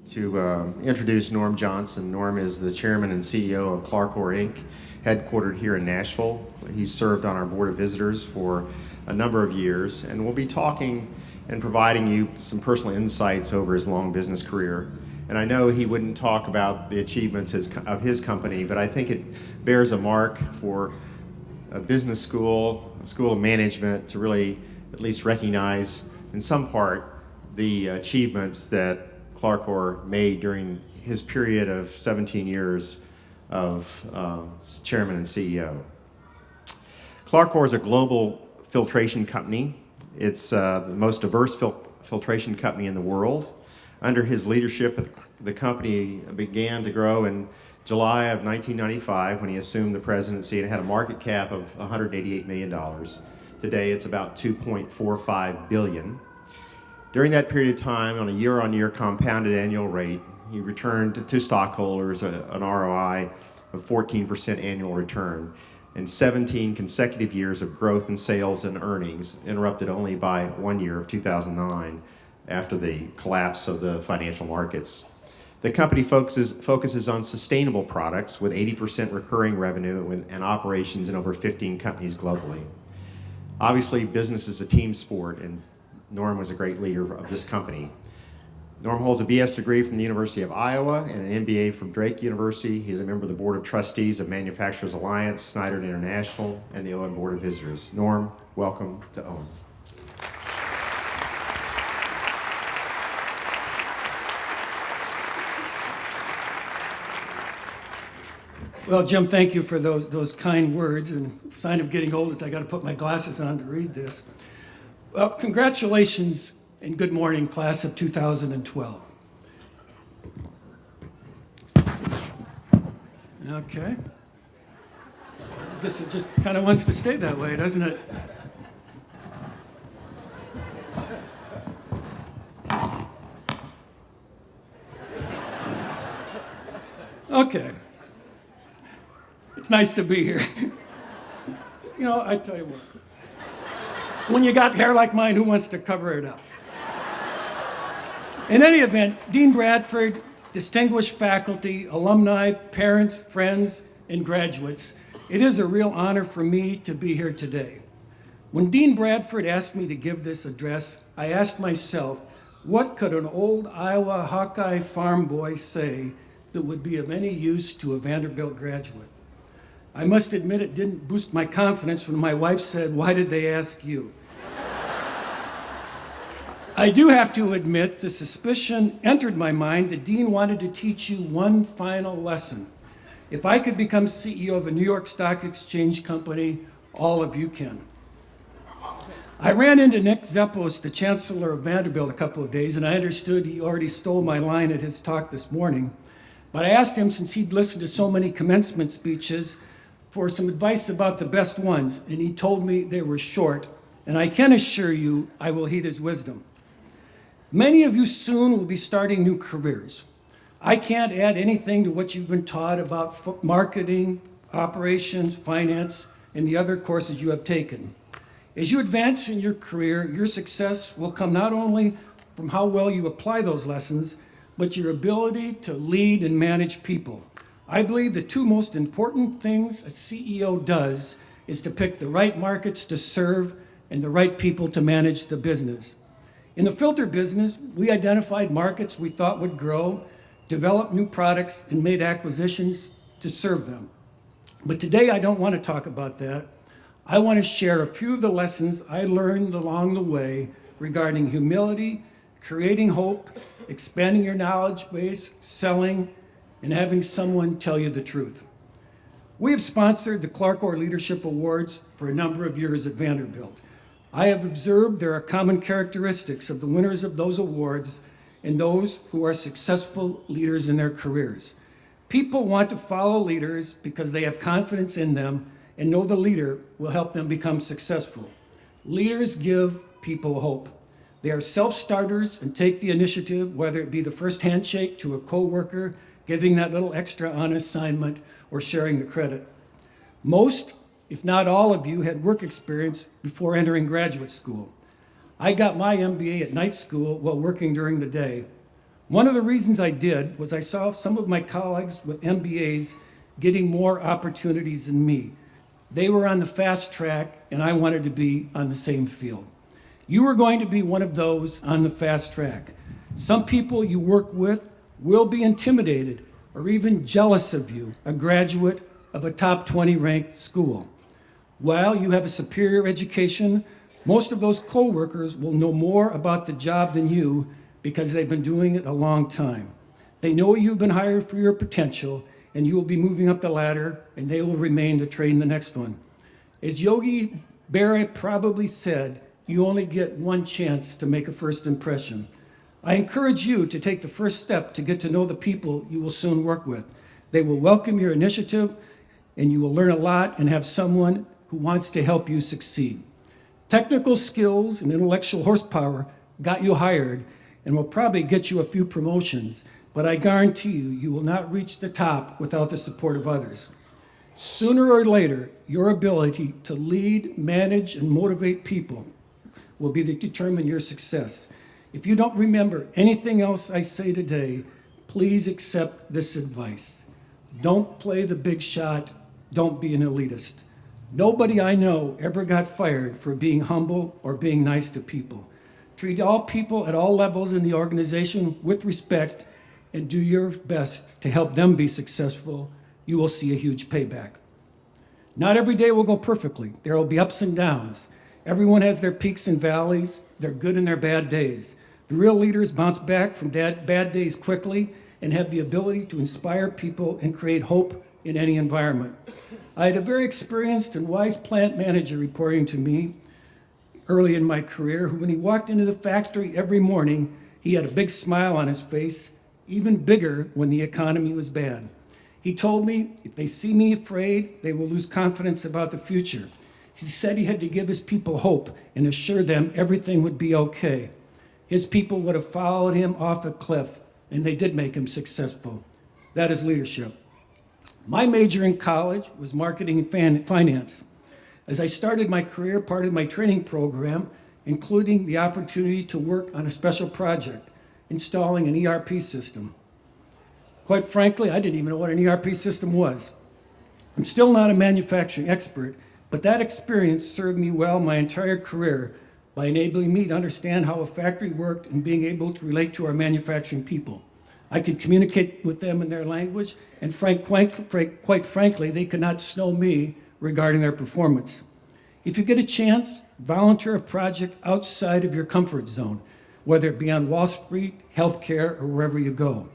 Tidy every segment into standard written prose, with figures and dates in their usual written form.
to introduce Norm Johnson. Norm is the chairman and CEO of Clarcor Inc., headquartered here in Nashville. He's served on our board of visitors for a number of years, and we'll be talking and providing you some personal insights over his long business career. And I know he wouldn't talk about the achievements of his company, but I think it bears a mark for a business school, a school of management, to really at least recognize in some part the achievements that Clarcor made during his period of 17 years of chairman and CEO. Clarcor is a global filtration company. It's the most diverse filtration company in the world. Under his leadership, the company began to grow in July of 1995 when he assumed the presidency and had a market cap of $188 million. Today, it's about $2.45 billion. During that period of time, on a year-on-year compounded annual rate, he returned to stockholders an ROI of 14% annual return, and 17 consecutive years of growth in sales and earnings, interrupted only by 1 year of 2009 after the collapse of the financial markets. The company focuses on sustainable products with 80% recurring revenue and operations in over 15 companies globally. Obviously, business is a team sport, and Norm was a great leader of this company. Norm holds a BS degree from the University of Iowa and an MBA from Drake University. He's a member of the Board of Trustees of Manufacturers Alliance, Snyder International, and the Owen Board of Visitors. Norm, welcome to Owen. Well, Jim, thank you for those kind words. And sign of getting old is I got to put my glasses on to read this. Well, congratulations and good morning, class of 2012. Okay. I guess it just kind of wants to stay that way, doesn't it? Okay. It's nice to be here. You know, I tell you what, when you got hair like mine, who wants to cover it up? In any event, Dean Bradford, distinguished faculty, alumni, parents, friends, and graduates, it is a real honor for me to be here today. When Dean Bradford asked me to give this address, I asked myself, what could an old Iowa Hawkeye farm boy say that would be of any use to a Vanderbilt graduate? I must admit it didn't boost my confidence when my wife said, "Why did they ask you?" I do have to admit the suspicion entered my mind that Dean wanted to teach you one final lesson. If I could become CEO of a New York Stock Exchange company, all of you can. I ran into Nick Zeppos, the chancellor of Vanderbilt, a couple of days, and I understood he already stole my line at his talk this morning. But I asked him, since he'd listened to so many commencement speeches, for some advice about the best ones, and he told me they were short, and I can assure you I will heed his wisdom. Many of you soon will be starting new careers. I can't add anything to what you've been taught about marketing, operations, finance, and the other courses you have taken. As you advance in your career, your success will come not only from how well you apply those lessons, but your ability to lead and manage people. I believe the two most important things a CEO does is to pick the right markets to serve and the right people to manage the business. In the filter business, we identified markets we thought would grow, developed new products, and made acquisitions to serve them. But today I don't want to talk about that. I want to share a few of the lessons I learned along the way regarding humility, creating hope, expanding your knowledge base, selling, and having someone tell you the truth. We have sponsored the Clarcor Leadership Awards for a number of years at Vanderbilt. I have observed there are common characteristics of the winners of those awards and those who are successful leaders in their careers. People want to follow leaders because they have confidence in them and know the leader will help them become successful. Leaders give people hope. They are self-starters and take the initiative, whether it be the first handshake to a coworker, giving that little extra on assignment, or sharing the credit. Most, if not all of you, had work experience before entering graduate school. I got my MBA at night school while working during the day. One of the reasons I did was I saw some of my colleagues with MBAs getting more opportunities than me. They were on the fast track, and I wanted to be on the same field. You are going to be one of those on the fast track. Some people you work with will be intimidated or even jealous of you, a graduate of a top 20 ranked school. While you have a superior education, most of those coworkers will know more about the job than you because they've been doing it a long time. They know you've been hired for your potential, and you will be moving up the ladder, and they will remain to train the next one. As Yogi Berra probably said, you only get one chance to make a first impression. I encourage you to take the first step to get to know the people you will soon work with. They will welcome your initiative, and you will learn a lot and have someone who wants to help you succeed. Technical skills and intellectual horsepower got you hired and will probably get you a few promotions, but I guarantee you, you will not reach the top without the support of others. Sooner or later, your ability to lead, manage, and motivate people will determine your success. If you don't remember anything else I say today, please accept this advice. Don't play the big shot. Don't be an elitist. Nobody I know ever got fired for being humble or being nice to people. Treat all people at all levels in the organization with respect and do your best to help them be successful. You will see a huge payback. Not every day will go perfectly. There will be ups and downs. Everyone has their peaks and valleys, their good and their bad days. The real leaders bounce back from bad days quickly and have the ability to inspire people and create hope in any environment. I had a very experienced and wise plant manager reporting to me early in my career, who when he walked into the factory every morning, he had a big smile on his face, even bigger when the economy was bad. He told me, if they see me afraid, they will lose confidence about the future. He said he had to give his people hope and assure them everything would be okay. His people would have followed him off a cliff, and they did make him successful. That is leadership. My major in college was marketing and finance. As I started my career, part of my training program, including the opportunity to work on a special project, installing an ERP system. Quite frankly, I didn't even know what an ERP system was. I'm still not a manufacturing expert, but that experience served me well my entire career by enabling me to understand how a factory worked and being able to relate to our manufacturing people. I could communicate with them in their language, and quite frankly, they could not snow me regarding their performance. If you get a chance, volunteer a project outside of your comfort zone, whether it be on Wall Street, healthcare, or wherever you go.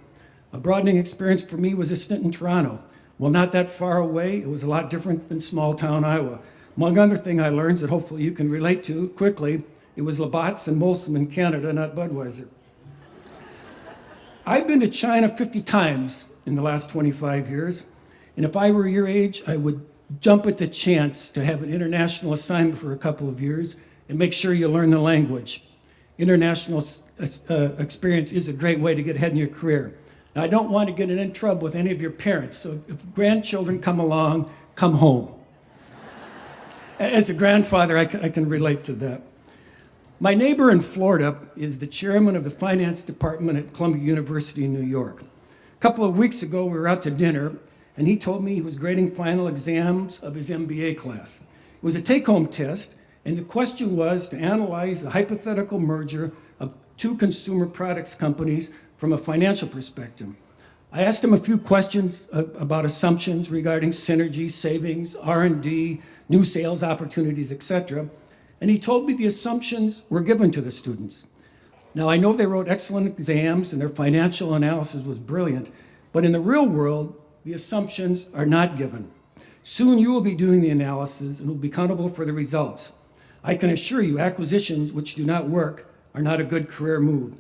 A broadening experience for me was a stint in Toronto. Well, not that far away, it was a lot different than small town Iowa. Among other things I learned that hopefully you can relate to quickly, it was Labatt's and Molson in Canada, not Budweiser. I've been to China 50 times in the last 25 years, and if I were your age, I would jump at the chance to have an international assignment for a couple of years and make sure you learn the language. International experience is a great way to get ahead in your career. Now, I don't want to get in trouble with any of your parents, so if grandchildren come along, come home. As a grandfather, I can relate to that. My neighbor in Florida is the chairman of the finance department at Columbia University in New York. A couple of weeks ago, we were out to dinner, and he told me he was grading final exams of his MBA class. It was a take-home test, and the question was to analyze the hypothetical merger of two consumer products companies from a financial perspective. I asked him a few questions about assumptions regarding synergy, savings, R&D, new sales opportunities, etc., and he told me the assumptions were given to the students. Now, I know they wrote excellent exams and their financial analysis was brilliant, but in the real world, the assumptions are not given. Soon you will be doing the analysis and will be accountable for the results. I can assure you acquisitions which do not work are not a good career move.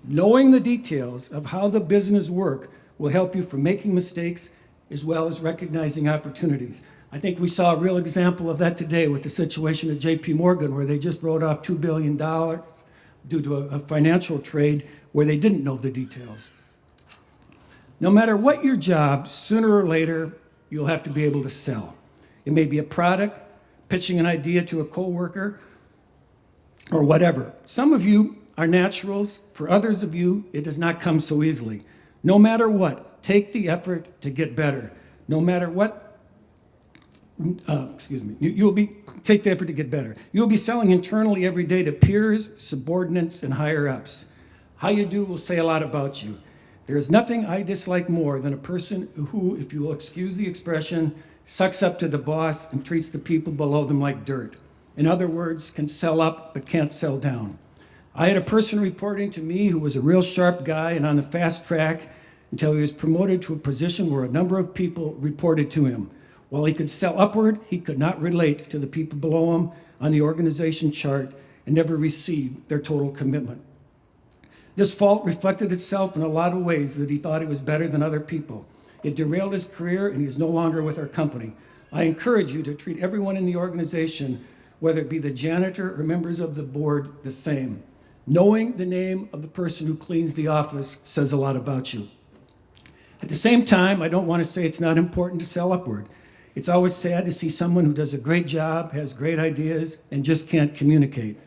Knowing the details of how the business work will help you from making mistakes as well as recognizing opportunities. I think we saw a real example of that today with the situation at JP Morgan, where they just wrote off $2 billion due to a financial trade where they didn't know the details. No matter what your job, sooner or later, you'll have to be able to sell. It may be a product, pitching an idea to a coworker, or whatever. Some of you are naturals. For others of you, it does not come so easily. No matter what, take the effort to get better. No matter what, take the effort to get better. You'll be selling internally every day to peers, subordinates, and higher ups. How you do will say a lot about you. There is nothing I dislike more than a person who, if you will excuse the expression, sucks up to the boss and treats the people below them like dirt. In other words, can sell up but can't sell down. I had a person reporting to me who was a real sharp guy and on the fast track until he was promoted to a position where a number of people reported to him. While he could sell upward, he could not relate to the people below him on the organization chart and never received their total commitment. This fault reflected itself in a lot of ways that he thought he was better than other people. It derailed his career and he is no longer with our company. I encourage you to treat everyone in the organization, whether it be the janitor or members of the board, the same. Knowing the name of the person who cleans the office says a lot about you. At the same time, I don't want to say it's not important to sell upward. It's always sad to see someone who does a great job, has great ideas, and just can't communicate.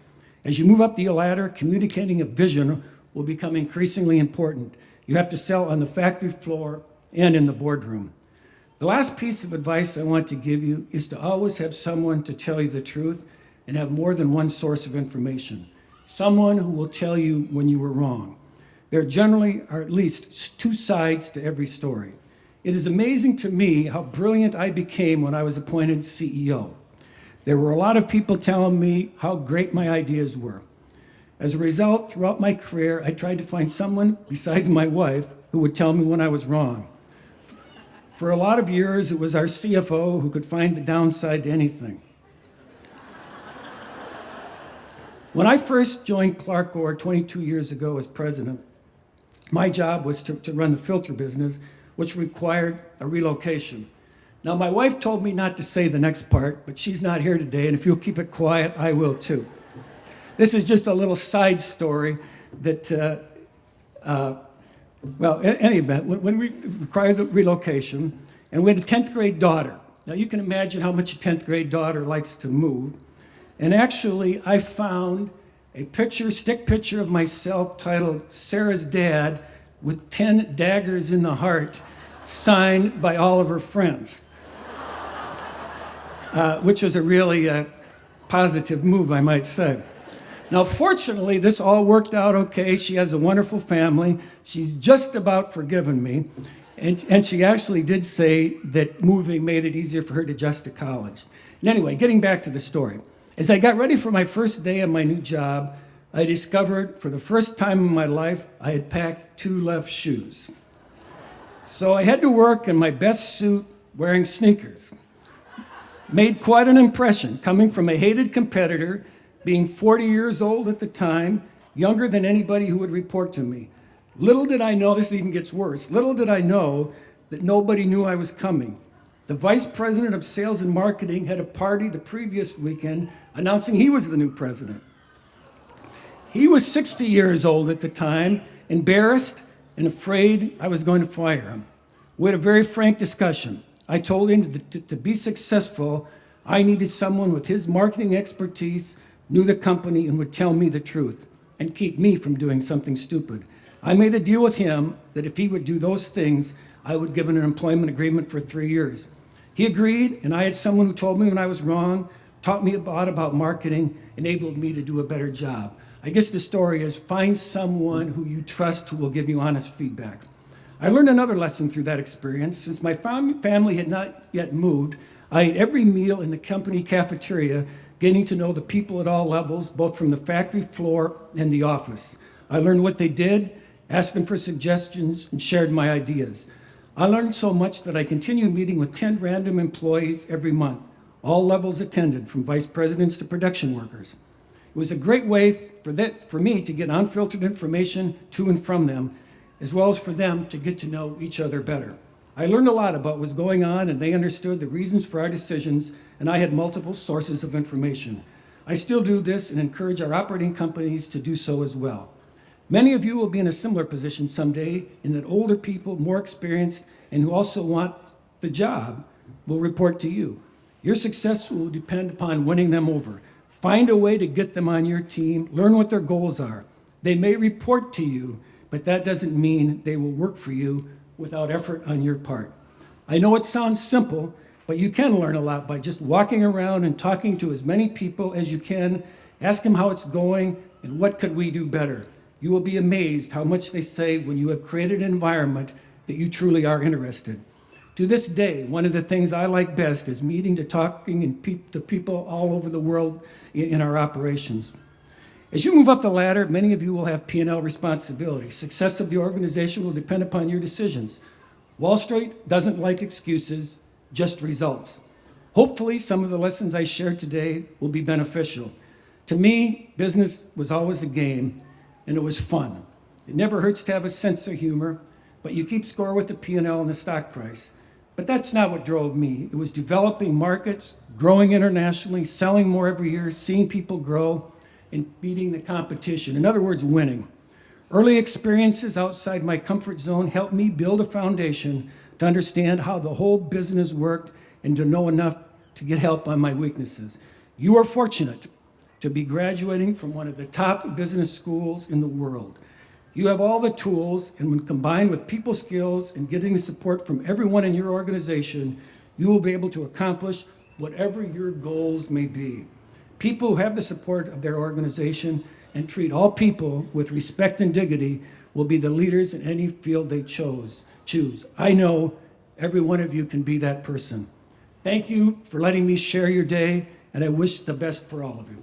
As you move up the ladder, communicating a vision will become increasingly important. You have to sell on the factory floor and in the boardroom. The last piece of advice I want to give you is to always have someone to tell you the truth and have more than one source of information. Someone who will tell you when you were wrong. There generally are at least two sides to every story. It is amazing to me how brilliant I became when I was appointed CEO. There were a lot of people telling me how great my ideas were. As a result, throughout my career, I tried to find someone besides my wife who would tell me when I was wrong. For a lot of years, it was our CFO who could find the downside to anything. When I first joined Clark-Orr 22 years ago as president, my job was to run the filter business, which required a relocation. Now, my wife told me not to say the next part, but she's not here today, and if you'll keep it quiet, I will too. This is just a little side story that, in any event, when we required the relocation, and we had a 10th grade daughter. Now, you can imagine how much a 10th grade daughter likes to move. And actually, I found a stick picture of myself titled Sarah's Dad with 10 daggers in the heart, signed by all of her friends, which was a really positive move, I might say. Now, fortunately, this all worked out okay. She has a wonderful family. She's just about forgiven me. And she actually did say that moving made it easier for her to adjust to college. And anyway, getting back to the story. As I got ready for my first day of my new job, I discovered for the first time in my life, I had packed 2 left shoes. So I had to work in my best suit wearing sneakers. Made quite an impression coming from a hated competitor, being 40 years old at the time, younger than anybody who would report to me. Little did I know, this even gets worse, little did I know that nobody knew I was coming. The vice president of sales and marketing had a party the previous weekend announcing he was the new president. He was 60 years old at the time, embarrassed and afraid I was going to fire him. We had a very frank discussion. I told him to be successful, I needed someone with his marketing expertise, knew the company, and would tell me the truth and keep me from doing something stupid. I made a deal with him that if he would do those things, I would give him an employment agreement for 3 years. He agreed, and I had someone who told me when I was wrong, taught me about marketing, enabled me to do a better job. I guess the story is find someone who you trust who will give you honest feedback. I learned another lesson through that experience. Since my family had not yet moved, I ate every meal in the company cafeteria, getting to know the people at all levels, both from the factory floor and the office. I learned what they did, asked them for suggestions, and shared my ideas. I learned so much that I continued meeting with 10 random employees every month. All levels attended, from vice presidents to production workers. It was a great way for me to get unfiltered information to and from them, as well as for them to get to know each other better. I learned a lot about what was going on, and they understood the reasons for our decisions, and I had multiple sources of information. I still do this and encourage our operating companies to do so as well. Many of you will be in a similar position someday, in that older people, more experienced, and who also want the job, will report to you. Your success will depend upon winning them over. Find a way to get them on your team, learn what their goals are. They may report to you, but that doesn't mean they will work for you without effort on your part. I know it sounds simple, but you can learn a lot by just walking around and talking to as many people as you can. Ask them how it's going and what could we do better. You will be amazed how much they say when you have created an environment that you truly are interested. To this day, one of the things I like best is meeting to talking to people all over the world in our operations. As you move up the ladder, many of you will have P&L responsibility. Success of the organization will depend upon your decisions. Wall Street doesn't like excuses, just results. Hopefully, some of the lessons I shared today will be beneficial. To me, business was always a game, and it was fun. It never hurts to have a sense of humor, but you keep score with the P&L and the stock price. But that's not what drove me. It was developing markets, growing internationally, selling more every year, seeing people grow, and beating the competition. In other words, winning. Early experiences outside my comfort zone helped me build a foundation to understand how the whole business worked and to know enough to get help on my weaknesses. You are fortunate to be graduating from one of the top business schools in the world. You have all the tools, and when combined with people skills and getting the support from everyone in your organization, you will be able to accomplish whatever your goals may be. People who have the support of their organization and treat all people with respect and dignity will be the leaders in any field they choose. I know every one of you can be that person. Thank you for letting me share your day, and I wish the best for all of you.